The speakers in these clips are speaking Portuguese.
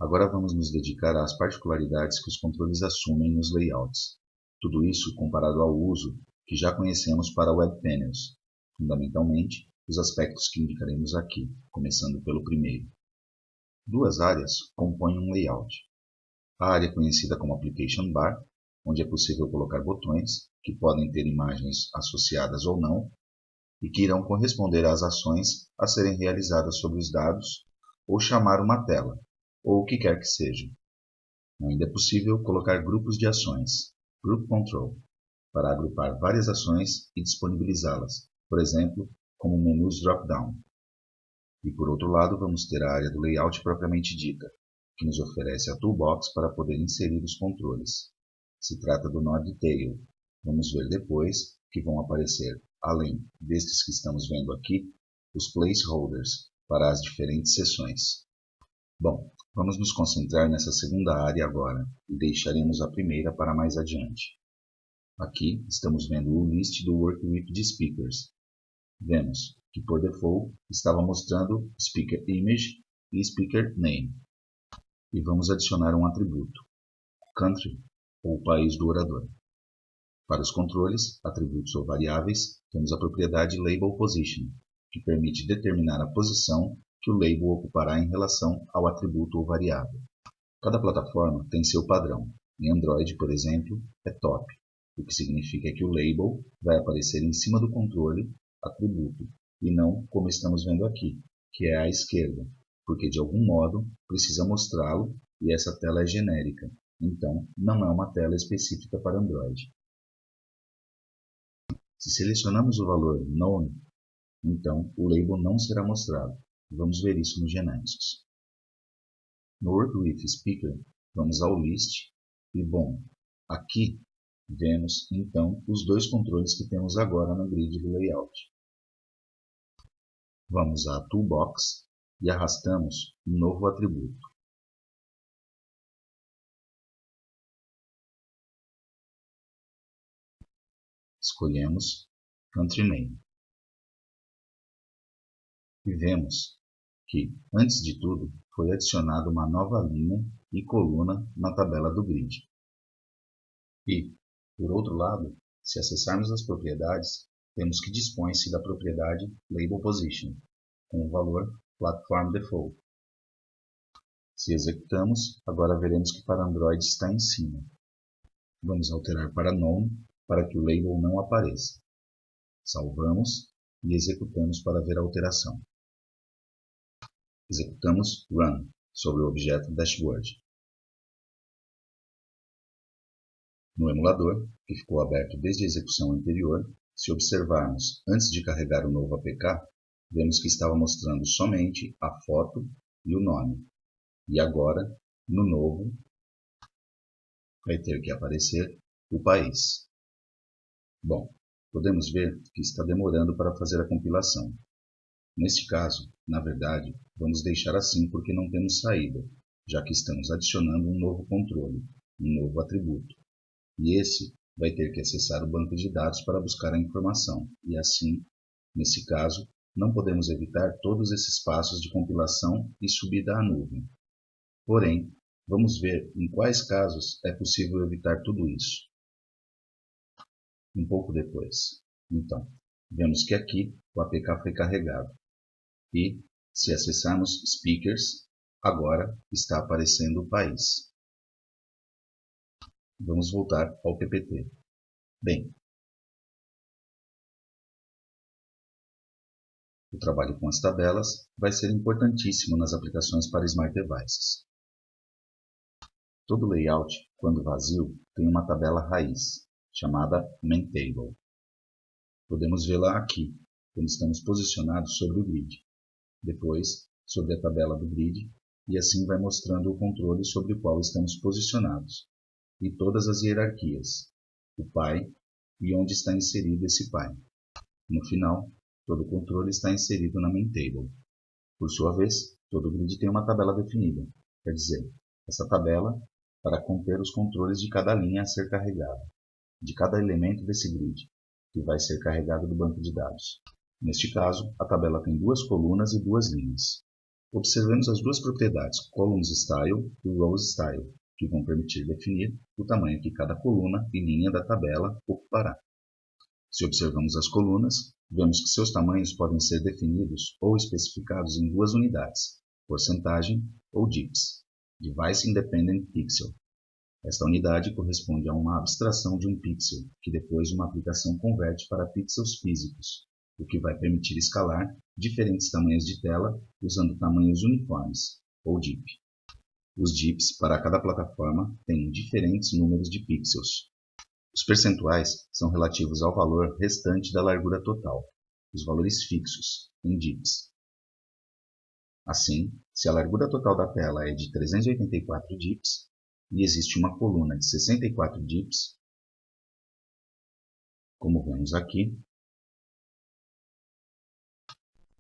Agora vamos nos dedicar às particularidades que os controles assumem nos layouts. Tudo isso comparado ao uso que já conhecemos para Web Panels, fundamentalmente os aspectos que indicaremos aqui, começando pelo primeiro. Duas áreas compõem um layout. A área conhecida como Application Bar, onde é possível colocar botões, que podem ter imagens associadas ou não, e que irão corresponder às ações a serem realizadas sobre os dados, ou chamar uma tela, ou o que quer que seja. Ainda é possível colocar grupos de ações, Group Control, para agrupar várias ações e disponibilizá-las, por exemplo, como menus drop-down. E por outro lado, vamos ter a área do layout propriamente dita, que nos oferece a toolbox para poder inserir os controles. Se trata do nó Detail. Vamos ver depois que vão aparecer, além destes que estamos vendo aqui, os placeholders para as diferentes seções. Bom, vamos nos concentrar nessa segunda área agora e deixaremos a primeira para mais adiante. Aqui estamos vendo o list do Workwith de Speakers. Vemos que por default estava mostrando Speaker Image e Speaker Name. E vamos adicionar um atributo, Country, ou país do orador. Para os controles, atributos ou variáveis, temos a propriedade Label Position, que permite determinar a posição que o label ocupará em relação ao atributo ou variável. Cada plataforma tem seu padrão. Em Android, por exemplo, é Top, o que significa que o label vai aparecer em cima do controle, atributo, e não como estamos vendo aqui, que é à esquerda, porque de algum modo precisa mostrá-lo e essa tela é genérica, então não é uma tela específica para Android. Se selecionamos o valor None, então o label não será mostrado. Vamos ver isso nos genéricos. No Workwith Speaker, vamos ao List e, bom, aqui vemos então os dois controles que temos agora no grid do layout. Vamos à Toolbox e arrastamos um novo atributo. Escolhemos Country Name. E vemos que, antes de tudo, foi adicionada uma nova linha e coluna na tabela do grid. E, por outro lado, se acessarmos as propriedades, temos que dispõe-se da propriedade Label Position, com o valor Platform Default. Se executamos, agora veremos que para Android está em cima. Vamos alterar para None para que o label não apareça. Salvamos e executamos para ver a alteração. Executamos Run sobre o objeto Dashboard. No emulador, que ficou aberto desde a execução anterior, se observarmos antes de carregar o novo APK, vemos que estava mostrando somente a foto e o nome. E agora, no novo, vai ter que aparecer o país. Bom, podemos ver que está demorando para fazer a compilação. Neste caso, na verdade, vamos deixar assim porque não temos saída, já que estamos adicionando um novo controle, um novo atributo. E esse vai ter que acessar o banco de dados para buscar a informação, e assim, nesse caso, não podemos evitar todos esses passos de compilação e subida à nuvem. Porém, vamos ver em quais casos é possível evitar tudo isso. Um pouco depois. Então, vemos que aqui o APK foi carregado. E, se acessarmos Speakers, agora está aparecendo o país. Vamos voltar ao PPT. Bem, o trabalho com as tabelas vai ser importantíssimo nas aplicações para Smart Devices. Todo layout, quando vazio, tem uma tabela raiz, chamada Main Table. Podemos vê-la aqui, quando estamos posicionados sobre o grid. Depois, sobre a tabela do grid, e assim vai mostrando o controle sobre o qual estamos posicionados, e todas as hierarquias, o pai e onde está inserido esse pai. No final, todo o controle está inserido na Main Table. Por sua vez, todo grid tem uma tabela definida, quer dizer, essa tabela para conter os controles de cada linha a ser carregada, de cada elemento desse grid, que vai ser carregado do banco de dados. Neste caso, a tabela tem duas colunas e duas linhas. Observemos as duas propriedades Columns Style e Rows Style, que vão permitir definir o tamanho que cada coluna e linha da tabela ocupará. Se observamos as colunas, vemos que seus tamanhos podem ser definidos ou especificados em duas unidades, porcentagem ou DIPS, Device Independent Pixel. Esta unidade corresponde a uma abstração de um pixel, que depois uma aplicação converte para pixels físicos, o que vai permitir escalar diferentes tamanhos de tela usando tamanhos uniformes, ou DIP. Os DIPs para cada plataforma têm diferentes números de pixels. Os percentuais são relativos ao valor restante da largura total, os valores fixos, em DIPs. Assim, se a largura total da tela é de 384 DIPs e existe uma coluna de 64 DIPs, como vemos aqui,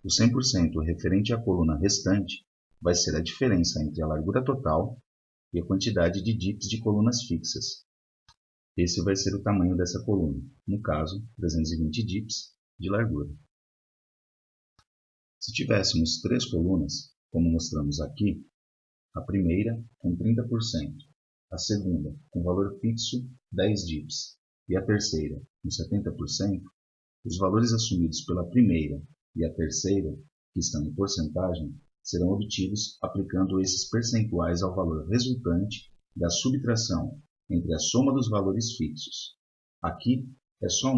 o 100% referente à coluna restante vai ser a diferença entre a largura total e a quantidade de DIPs de colunas fixas. Esse vai ser o tamanho dessa coluna, no caso, 320 DIPs de largura. Se tivéssemos três colunas, como mostramos aqui, a primeira com 30%, a segunda com valor fixo 10 DIPs e a terceira com 70%, os valores assumidos pela primeira e a terceira, que estão em porcentagem, serão obtidos aplicando esses percentuais ao valor resultante da subtração entre a soma dos valores fixos. Aqui é só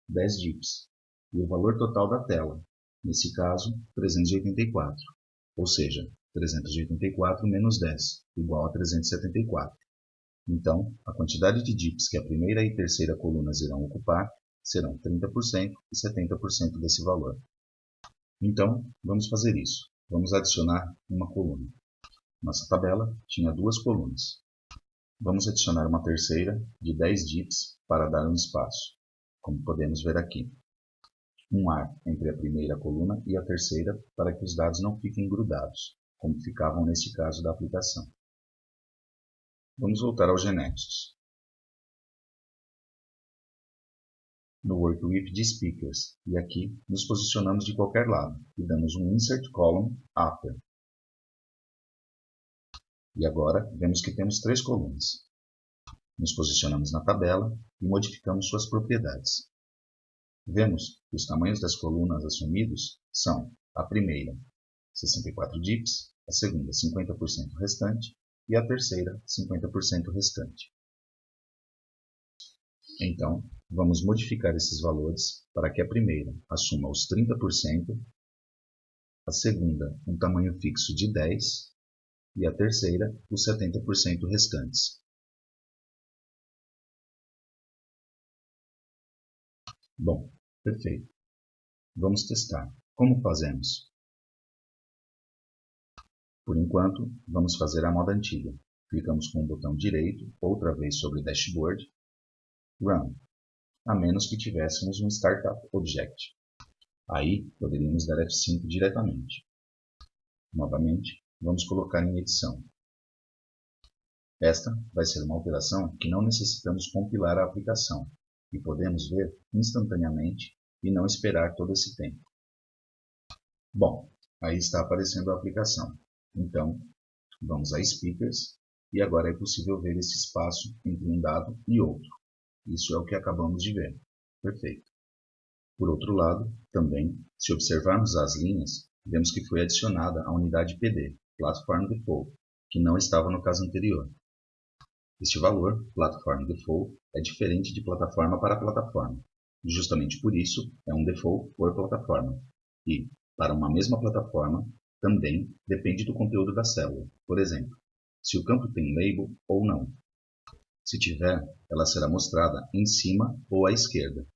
10 DIPs, e o valor total da tela, nesse caso 384, ou seja, 384 menos 10, igual a 374. Então, a quantidade de DIPs que a primeira e terceira colunas irão ocupar serão 30% e 70% desse valor. Então, vamos fazer isso. Vamos adicionar uma coluna. Nossa tabela tinha duas colunas. Vamos adicionar uma terceira de 10 DIPs para dar um espaço, como podemos ver aqui. Um ar entre a primeira coluna e a terceira para que os dados não fiquem grudados, como ficavam neste caso da aplicação. Vamos voltar ao GNexus. No Work With de Speakers, e aqui nos posicionamos de qualquer lado e damos um Insert Column After. E agora vemos que temos três colunas. Nos posicionamos na tabela e modificamos suas propriedades. Vemos que os tamanhos das colunas assumidos são a primeira 64 DIPs, a segunda 50% restante e a terceira 50% restante. Então, vamos modificar esses valores para que a primeira assuma os 30%, a segunda um tamanho fixo de 10% e a terceira os 70% restantes. Bom, perfeito. Vamos testar. Como fazemos? Por enquanto, vamos fazer a moda antiga. Clicamos com o botão direito, outra vez sobre Dashboard, Run, a menos que tivéssemos um Startup Object. Aí, poderíamos dar F5 diretamente. Novamente, vamos colocar em edição. Esta vai ser uma operação que não necessitamos compilar a aplicação e podemos ver instantaneamente e não esperar todo esse tempo. Bom, aí está aparecendo a aplicação. Então, vamos a Speakers e agora é possível ver esse espaço entre um dado e outro. Isso é o que acabamos de ver. Perfeito. Por outro lado, também, se observarmos as linhas, vemos que foi adicionada a unidade PD, Platform Default, que não estava no caso anterior. Este valor, Platform Default, é diferente de plataforma para plataforma, e justamente por isso é um default por plataforma. E, para uma mesma plataforma, também depende do conteúdo da célula. Por exemplo, se o campo tem label ou não. Se tiver, ela será mostrada em cima ou à esquerda.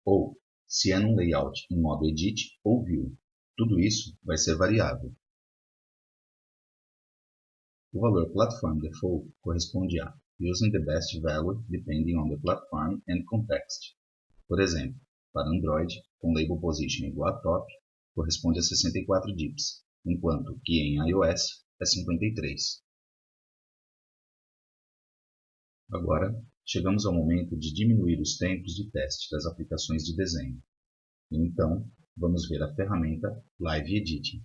Ou, se é num layout em modo Edit ou View. Tudo isso vai ser variável. O valor Platform Default corresponde a Using the best value depending on the platform and context. Por exemplo, para Android, com label position igual a top, corresponde a 64 DIPs, enquanto que em iOS é 53. Agora, chegamos ao momento de diminuir os tempos de teste das aplicações de desenho. E então, vamos ver a ferramenta Live Editing.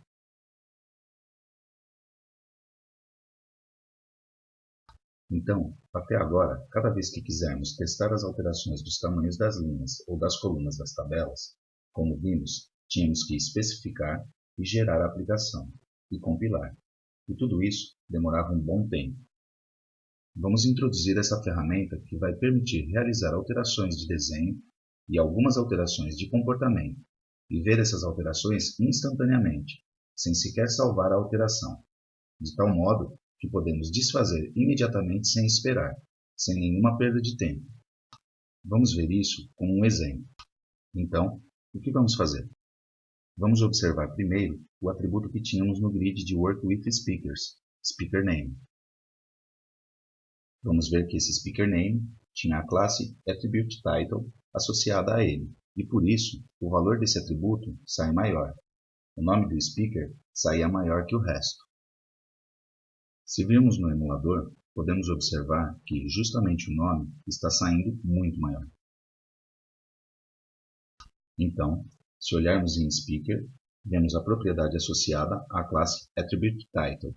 Então, até agora, cada vez que quisermos testar as alterações dos tamanhos das linhas ou das colunas das tabelas, como vimos, tínhamos que especificar e gerar a aplicação, e compilar. E tudo isso demorava um bom tempo. Vamos introduzir essa ferramenta que vai permitir realizar alterações de desenho e algumas alterações de comportamento, e ver essas alterações instantaneamente, sem sequer salvar a alteração, de tal modo que podemos desfazer imediatamente sem esperar, sem nenhuma perda de tempo. Vamos ver isso com um exemplo. Então, o que vamos fazer? Vamos observar primeiro o atributo que tínhamos no grid de Work with Speakers, Speaker Name. Vamos ver que esse Speaker Name tinha a classe Attribute Title associada a ele, e por isso o valor desse atributo sai maior. O nome do speaker saía maior que o resto. Se virmos no emulador, podemos observar que justamente o nome está saindo muito maior. Então, se olharmos em Speaker, vemos a propriedade associada à classe Attribute Title.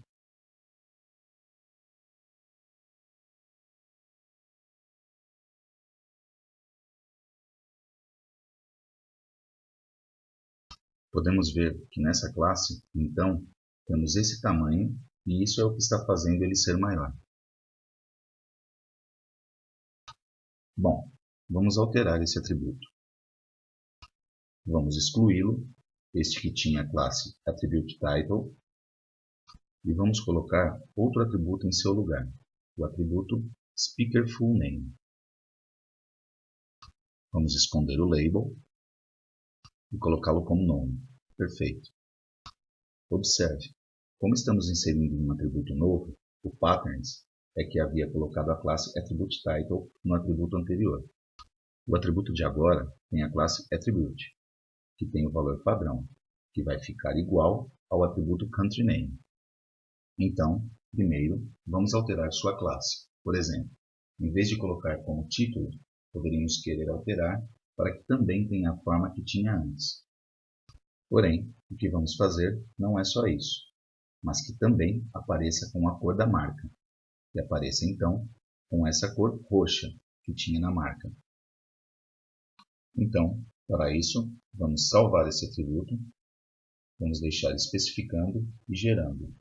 Podemos ver que nessa classe, então, temos esse tamanho e isso é o que está fazendo ele ser maior. Bom, vamos alterar esse atributo. Vamos excluí-lo, este que tinha a classe Attribute Title, e vamos colocar outro atributo em seu lugar, o atributo Speaker Full Name. Vamos esconder o label e colocá-lo como nome. Perfeito. Observe, como estamos inserindo um atributo novo, o Patterns é que havia colocado a classe Attribute Title no atributo anterior. O atributo de agora tem a classe Attribute, que tem o valor padrão, que vai ficar igual ao atributo Country Name. Então, primeiro, vamos alterar sua classe. Por exemplo, em vez de colocar como título, poderíamos querer alterar para que também tenha a forma que tinha antes. Porém, o que vamos fazer não é só isso, mas que também apareça com a cor da marca, e apareça então com essa cor roxa que tinha na marca. Então, para isso, vamos salvar esse atributo, vamos deixar especificando e gerando,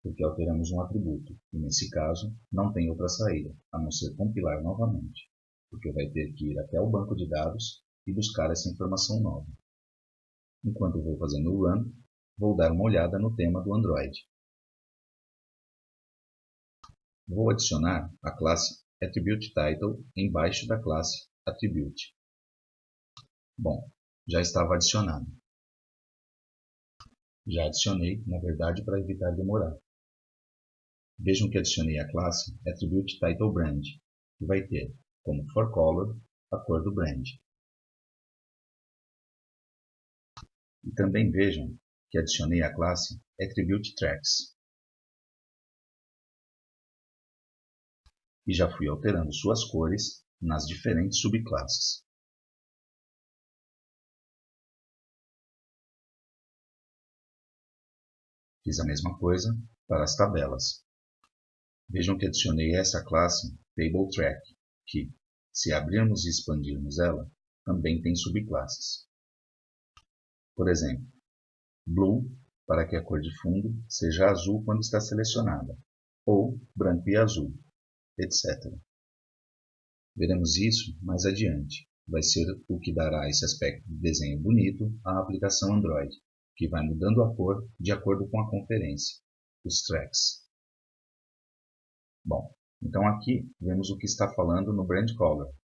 porque alteramos um atributo, e nesse caso não tem outra saída, a não ser compilar novamente, porque vai ter que ir até o banco de dados e buscar essa informação nova. Enquanto vou fazendo o run, vou dar uma olhada no tema do Android. Vou adicionar a classe Attribute Title embaixo da classe Attribute. Bom, já estava adicionado. Já adicionei, na verdade, para evitar demorar. Vejam que adicionei a classe Attribute Title Brand, que vai ter como forecolor a cor do brand. E também vejam que adicionei a classe Attribute Tracks. E já fui alterando suas cores nas diferentes subclasses. Fiz a mesma coisa para as tabelas. Vejam que adicionei essa classe Table Track, que, se abrirmos e expandirmos ela, também tem subclasses. Por exemplo, Blue, para que a cor de fundo seja azul quando está selecionada, ou branco e azul, etc. Veremos isso mais adiante. Vai ser o que dará esse aspecto de desenho bonito à aplicação Android, que vai mudando a cor de acordo com a conferência, os tracks. Bom, então aqui vemos o que está falando no Brand Color,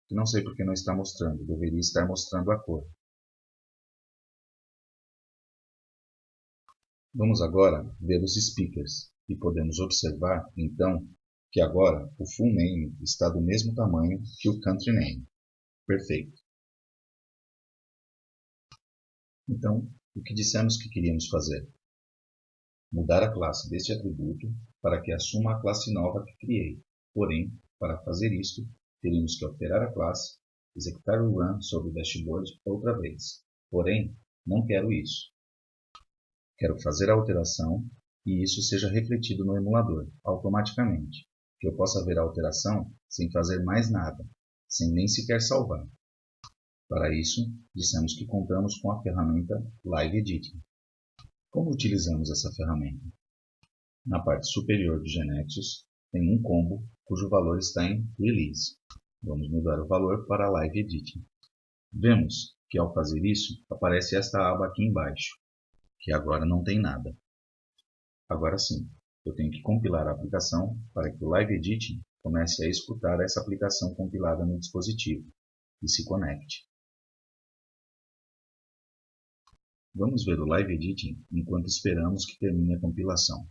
que não sei porque não está mostrando, deveria estar mostrando a cor. Vamos agora ver os speakers, e podemos observar, então, que agora o full name está do mesmo tamanho que o country name. Perfeito. Então, o que dissemos que queríamos fazer? Mudar a classe deste atributo para que assuma a classe nova que criei. Porém, para fazer isto, teríamos que alterar a classe, executar o run sobre o dashboard outra vez. Porém, não quero isso. Quero fazer a alteração e isso seja refletido no emulador, automaticamente. que eu possa ver a alteração sem fazer mais nada, sem nem sequer salvar. Para isso, dissemos que contamos com a ferramenta Live Editing. Como utilizamos essa ferramenta? Na parte superior do GeneXus tem um combo cujo valor está em Release. Vamos mudar o valor para Live Editing. Vemos que ao fazer isso, aparece esta aba aqui embaixo, que agora não tem nada. Agora sim, eu tenho que compilar a aplicação para que o Live Editing comece a escutar essa aplicação compilada no dispositivo e se conecte. Vamos ver o Live Editing enquanto esperamos que termine a compilação.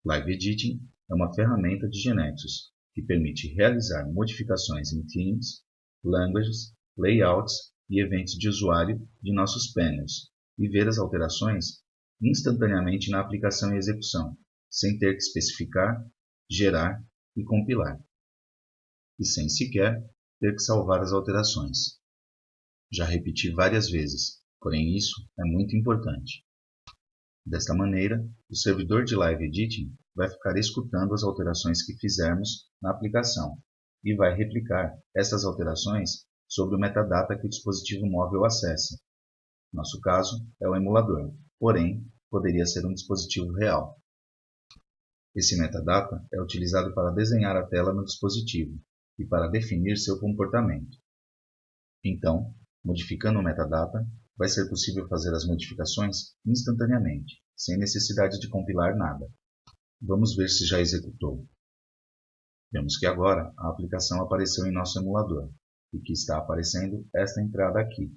Live Editing é uma ferramenta de GeneXus que permite realizar modificações em themes, languages, layouts e eventos de usuário de nossos painels e ver as alterações instantaneamente na aplicação em execução, sem ter que especificar, gerar e compilar, e sem sequer ter que salvar as alterações. Já repeti várias vezes, porém isso é muito importante. Desta maneira, o servidor de Live Editing vai ficar escutando as alterações que fizermos na aplicação e vai replicar essas alterações sobre o metadata que o dispositivo móvel acessa. Nosso caso é o emulador, porém, poderia ser um dispositivo real. Esse metadata é utilizado para desenhar a tela no dispositivo e para definir seu comportamento. Então, modificando o metadata, vai ser possível fazer as modificações instantaneamente, sem necessidade de compilar nada. Vamos ver se já executou. Vemos que agora a aplicação apareceu em nosso emulador e que está aparecendo esta entrada aqui,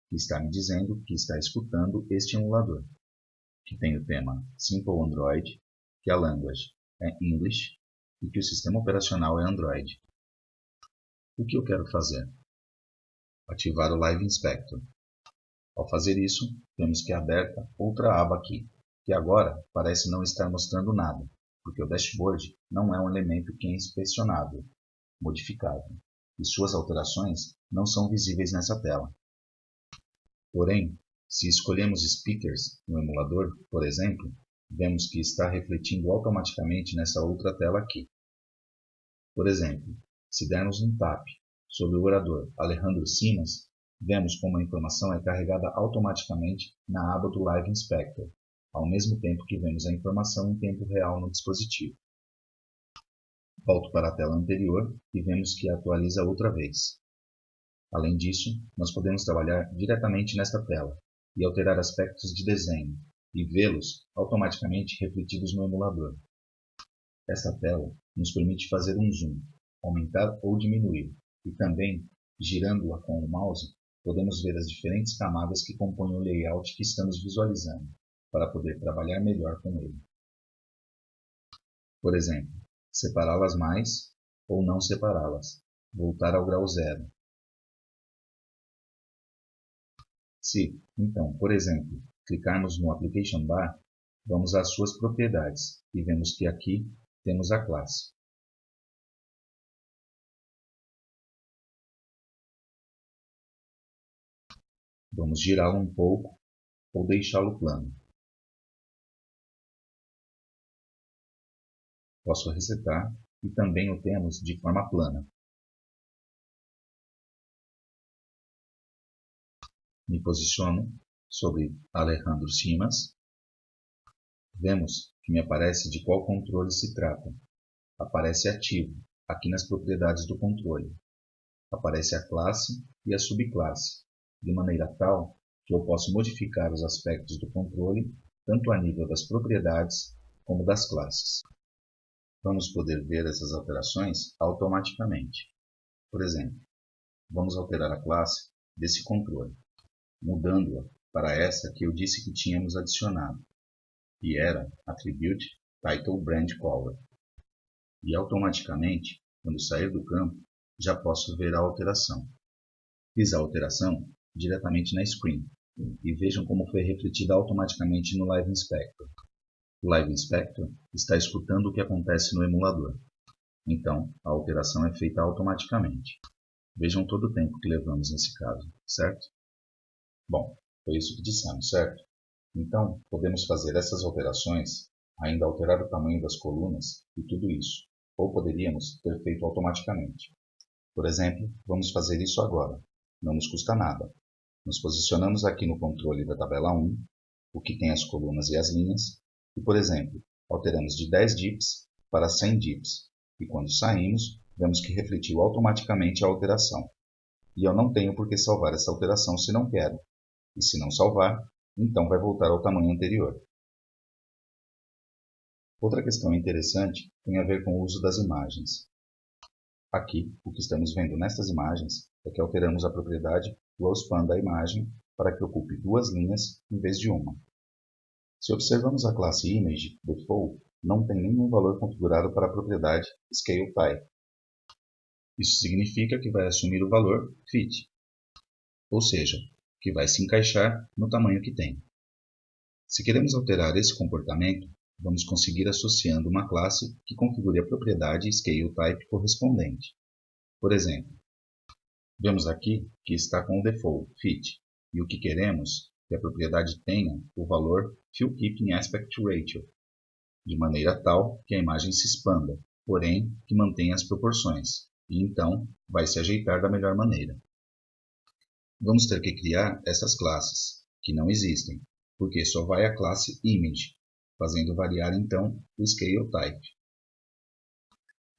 que está me dizendo que está escutando este emulador, que tem o tema Simple Android, que a language é English e que o sistema operacional é Android. O que eu quero fazer? Ativar o Live Inspector. Ao fazer isso, temos que aberta outra aba aqui, que agora parece não estar mostrando nada, porque o dashboard não é um elemento que é inspecionável, modificável, e suas alterações não são visíveis nessa tela. Porém, se escolhemos speakers no emulador, por exemplo, vemos que está refletindo automaticamente nessa outra tela aqui. Por exemplo, se dermos um tap sobre o orador Alejandro Simas, vemos como a informação é carregada automaticamente na aba do Live Inspector, ao mesmo tempo que vemos a informação em tempo real no dispositivo. Volto para a tela anterior e vemos que atualiza outra vez. Além disso, nós podemos trabalhar diretamente nesta tela e alterar aspectos de desenho e vê-los automaticamente refletidos no emulador. Essa tela nos permite fazer um zoom, aumentar ou diminuir, e também, girando-a com o mouse, podemos ver as diferentes camadas que compõem o layout que estamos visualizando, para poder trabalhar melhor com ele. Por exemplo, separá-las mais ou não separá-las, voltar ao grau zero. Se, então, por exemplo, clicarmos no Application Bar, vamos às suas propriedades e vemos que aqui temos a classe. Vamos girá-lo um pouco ou deixá-lo plano. Posso resetar e também o temos de forma plana. Me posiciono sobre Alejandro Simas. Vemos que me aparece de qual controle se trata. Aparece ativo, aqui nas propriedades do controle. Aparece a classe e a subclasse, de maneira tal que eu posso modificar os aspectos do controle, tanto a nível das propriedades como das classes. Vamos poder ver essas alterações automaticamente. Por exemplo, vamos alterar a classe desse controle, mudando-a para essa que eu disse que tínhamos adicionado, que era Attribute Title Brand Color. E automaticamente, quando sair do campo, já posso ver a alteração. Fiz a alteração diretamente na screen, e vejam como foi refletida automaticamente no Live Inspector. O Live Inspector está escutando o que acontece no emulador. Então, a alteração é feita automaticamente. Vejam todo o tempo que levamos nesse caso, certo? Bom, foi isso que dissemos, certo? Então, podemos fazer essas alterações ainda alterar o tamanho das colunas e tudo isso, ou poderíamos ter feito automaticamente. Por exemplo, vamos fazer isso agora. Não nos custa nada. Nos posicionamos aqui no controle da tabela 1, o que tem as colunas e as linhas, e, por exemplo, alteramos de 10 dips para 100 dips, e quando saímos, vemos que refletiu automaticamente a alteração. E eu não tenho por que salvar essa alteração se não quero, e se não salvar, então vai voltar ao tamanho anterior. Outra questão interessante tem a ver com o uso das imagens. Aqui, o que estamos vendo nestas imagens é que alteramos a propriedade rowSpan da imagem para que ocupe duas linhas em vez de uma. Se observamos a classe ImageDefault, não tem nenhum valor configurado para a propriedade ScaleType. Isso significa que vai assumir o valor Fit, ou seja, que vai se encaixar no tamanho que tem. Se queremos alterar esse comportamento, vamos conseguir associando uma classe que configure a propriedade ScaleType correspondente. Por exemplo, vemos aqui que está com o default Fit, e o que queremos é que a propriedade tenha o valor FillKeepingAspectRatio, de maneira tal que a imagem se expanda, porém que mantenha as proporções, e então vai se ajeitar da melhor maneira. Vamos ter que criar essas classes, que não existem, porque só vai a classe Image, fazendo variar então o ScaleType.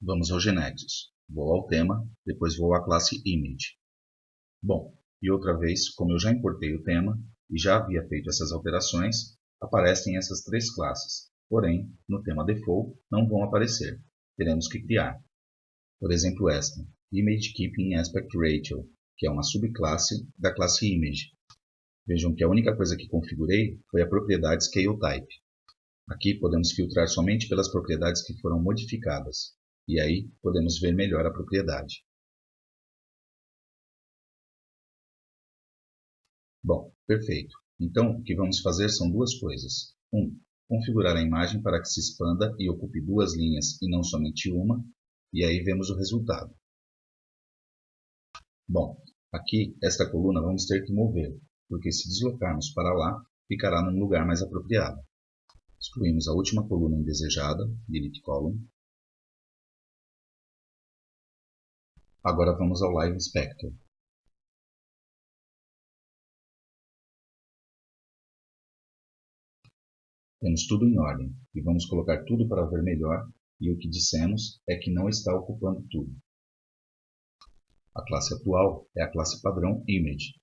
Vamos ao GeneXus. Vou ao tema, depois vou à classe Image. Bom, e outra vez, como eu já importei o tema e já havia feito essas alterações, aparecem essas três classes. Porém, no tema default não vão aparecer. Teremos que criar. Por exemplo, esta, ImageKeepingAspectRatio, que é uma subclasse da classe Image. Vejam que a única coisa que configurei foi a propriedade ScaleType. Aqui podemos filtrar somente pelas propriedades que foram modificadas, e aí podemos ver melhor a propriedade. Bom, perfeito. Então, o que vamos fazer são duas coisas. 1. Configurar a imagem para que se expanda e ocupe duas linhas e não somente uma, e aí vemos o resultado. Bom, aqui, esta coluna vamos ter que mover, porque se deslocarmos para lá, ficará num lugar mais apropriado. Excluímos a última coluna indesejada, Delete Column. Agora vamos ao Live Inspector. Temos tudo em ordem, e vamos colocar tudo para ver melhor, e o que dissemos é que não está ocupando tudo. A classe atual é a classe padrão Image,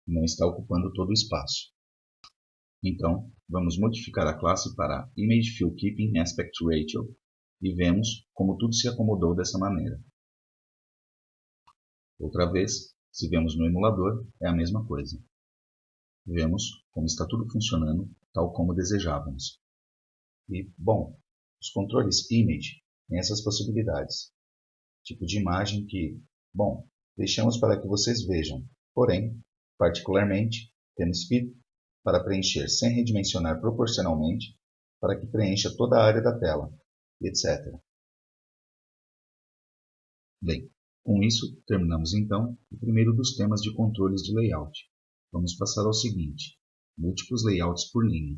e não está ocupando todo o espaço. Então, vamos modificar a classe para ImageFillKeepingAspectRatio e vemos como tudo se acomodou dessa maneira. Outra vez, se vemos no emulador, é a mesma coisa. Vemos como está tudo funcionando tal como desejávamos. E, bom, os controles Image têm essas possibilidades. Tipo de imagem que, bom, deixamos para que vocês vejam. Porém, particularmente, temos Fit para preencher sem redimensionar proporcionalmente, para que preencha toda a área da tela, etc. Bem, com isso, terminamos então o primeiro dos temas de controles de layout. Vamos passar ao seguinte: múltiplos layouts por linha.